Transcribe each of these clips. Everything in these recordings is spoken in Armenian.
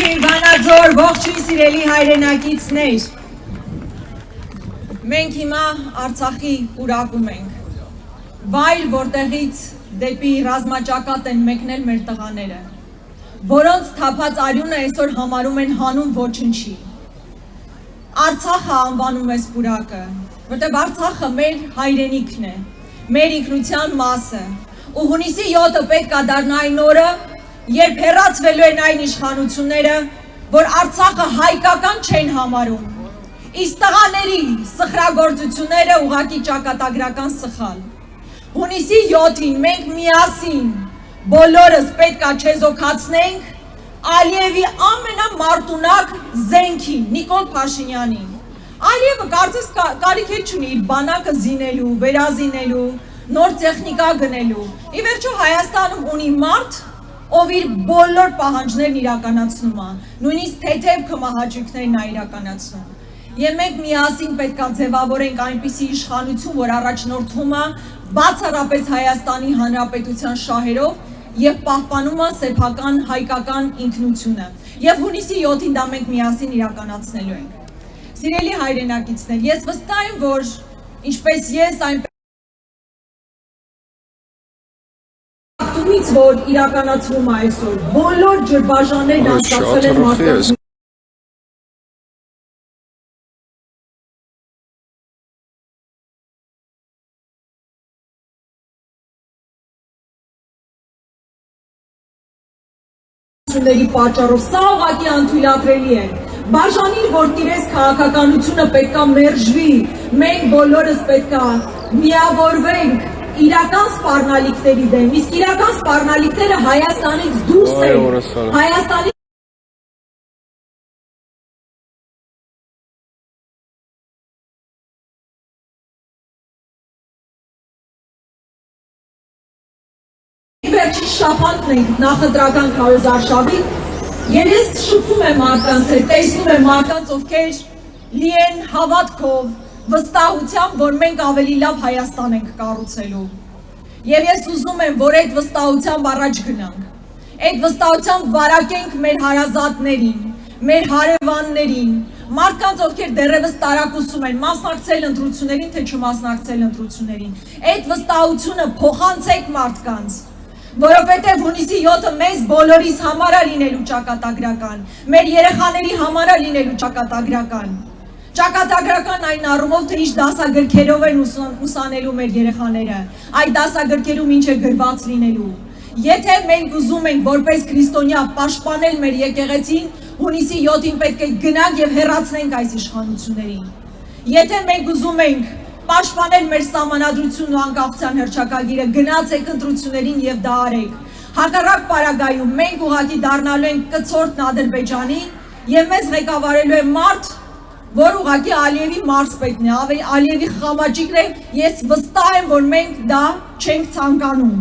Ողջույն Վանաձոր, ողջույն սիրելի հայրենակիցներ։ Մենք հիմա Արցախի պուրակում ենք։ Վայր, որտեղից դեպի ռազմաճակատ են մեկնել մեր տղաները, որոնց թափած արյունը այսօր համարում են հանուն ոչնչի։ Արցախը անվանում ես պուրակը, որտեղ Արցախը մեր հայրենիքն է, մեր ինքնության մասը, ու հունիսի 7-ը պետք է դառնա այն օրը, երբ հեռացվելու են այն իշխանությունները, որ Արցախը հայկական չեն համարում, իսկ տղաների սխրագործությունները ուղղակի ճակատագրական սխալ։ Հունիսի 7-ին մենք միասին բոլորս պետք է չեզոքացնենք Ալիևի ամենամարտունակ զենքին, Նիկոլ Փաշինյանին։ Ալիևը կարծես կարիք չունի իր բանակը զինելու, վերազինելու, նոր տեխնիկա գնելու։ Ի վերջո Հայաստանում ունի մարդ, ով իր բոլոր պահանջներն իրականացնում է, նույնիսկ թեթև քմահաճույքներն է իրականացնում։ Եվ մենք միասին պետք է ձևավորենք այնպիսի իշխանություն, որ առաջնորդվում է բացառապես Հայաստանի Հանրապետության շահերով եւ պահպանում է սեփական հայկական ինքնությունը։ Եվ հունիսի 7-ին դա մենք միասին իրականացնելու ենք։ Սիրելի հայրենակիցներ, ես վստահ եմ, որ ինչպես ես այնպես որ իրականացվում է այսօր, բոլոր ջրբաժաններն անցկացվել են մարդկանց պատճառով, սա ուղղակի անթույլատրելի է։ Բաժանիր, որ տիրես քաղաքականությունը պետքա մերժվի, մենք բոլորս պետքա միավորվենք իրական սպառնալիքների դեմ, իսկ իրական սպառնալիքները Հայաստանից դուրս են, Հայաստանի վերջի շաբաթն ենք նախընտրական քարոզարշավի, եւ ես շփվում եմ մարդկանց հետ, տեսնում եմ մարդկանց, ովքեր լի են հավատքով, վստահությամբ, որ մենք ավելի լավ Հայաստան ենք կառուցելու։ Եվ ես ուզում եմ, որ այդ վստահությամբ առաջ գնանք, այդ վստահությամբ վարակենք մեր հարազատներին, մեր հարևաններին, մարդկանց, ովքեր դեռևս տարակուսում են, մասնակցել ընտրություններին, թե չմասնակցել ընտրություններին, այդ վստահությունը փոխանցեք մարդկանց, որովհետև հունիսի 7-ը մեզ բոլորիս համար է լինելու ճակատագրական, մեր երեխաների համար է լինելու ճակատագրական։ Ճակատագրական այն առումով, թե ինչ դասագրքերով են ուսանելու մեր երեխաները, այդ դասագրքերում ինչ է գրված լինելու։ Եթե մենք ուզում ենք որպես քրիստոնյա պաշտպանել մեր եկեղեցին, հունիսի 7-ին պետք է գնանք եւ հեռացնենք այս իշխանություններին։ Եթե մենք ուզում ենք պաշտպանել մեր սահմանադրությունն ու անկախության հռչակագիրը, գնացեք ընտրություններին եւ դա արեք։ Հակառակ պարագայում մենք ուղղակի դառնալու ենք կցորդ Ադրբեջանի եւ մեզ ղեկավարելու է մարդ, որ ուղղակի Ալիևի մարզպետն է, Ալիևի խամաճիկն է, ես վստահ եմ, որ մենք դա չենք ցանկանում։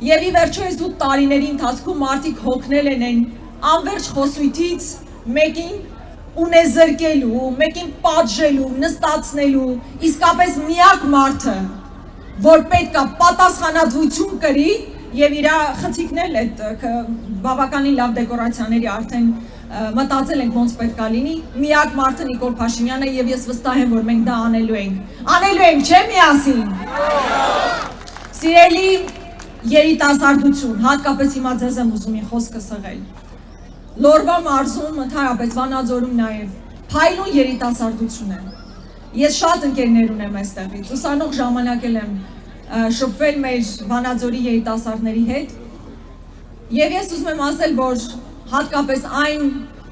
Եվ ի վերջո այս 8 տարիների ընթացքում մարդիկ հոգնել են այն անվերջ խոսույթից մեկին ունեզրկելու, մեկին պատժելու, նստացնելու, իսկապես միակ մարդը, որ պետք է պատասխանատվություն կրի եւ իր խցիկնել այդ բավականին լավ դեկորացիաների արդեն մտածել ենք ոնց պետք է լինի, միակ մարդը Նիկոլ Փաշինյանն է եւ ես վստահ եմ, որ մենք դա անելու ենք։ Անելու ենք, չէ՞ միասին։ Սիրելի երիտասարդություն, հատկապես հիմա ձեզ եմ ուզում իմ խոսքը սղել։ Լորվա մարզում, ընդհանրապես Վանաձորում նաև փայլուն երիտասարդություն է։ Ես շատ ընկերներ ունեմ այստեղից, ուսանող ժամանակ եմ շփվել մեր Վանաձորի երիտասարդների հետ։ Եվ ես ուզում եմ ասել, որ հատկապես այն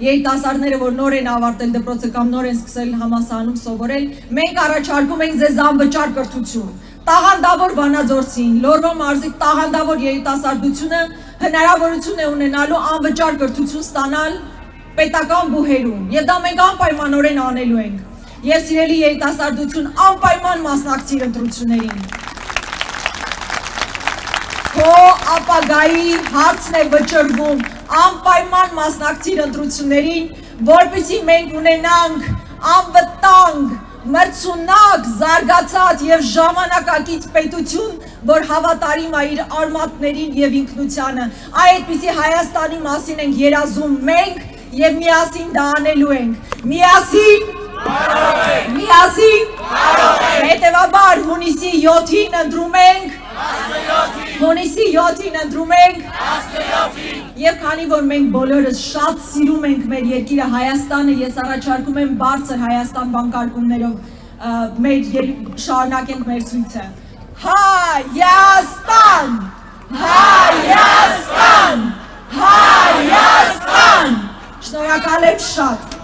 երիտասարդները, որ նոր են ավարտել դպրոցը կամ նոր են սկսել համալսարանում սովորել, մենք առաջարկում ենք ձեզ անվճար կրթություն։ Տաղանդավոր վանաձորցին, Լորվա մարզի տաղանդավոր երիտասարդությունը հնարավորություն է ունենալու անվճար կրթություն ստանալ պետական բուհերում, եւ դա մենք անպայմանորեն անելու ենք։ Եվ սիրելի երիտասարդություն, անպայման մասնակցիր ընտրություններին։ Քո ապագայի հարցն է վճռվում, անպայման մասնակցիր ընտրություններին, որպեսզի մենք ունենանք անվտանգ, մրցունակ, զարգացած եւ ժամանակակից պետություն, որ հավատարիմ է իր արմատներին եւ ինքնությանը։ Այդպիսի Հայաստանի մասին ենք երազում մենք եւ միասին դա անելու ենք։ Միասին հետևաբար հունիսի 7-ին ընտրում ենք եւ քանի որ մենք բոլորս շատ սիրում ենք մեր երկիրը Հայաստանը, ես առաջարկում եմ բարձր Հայաստան բանկարկումներով մեր շարունակենք մեր ցույցը։ Հայաստան! Շնորհակալ եմ շատ։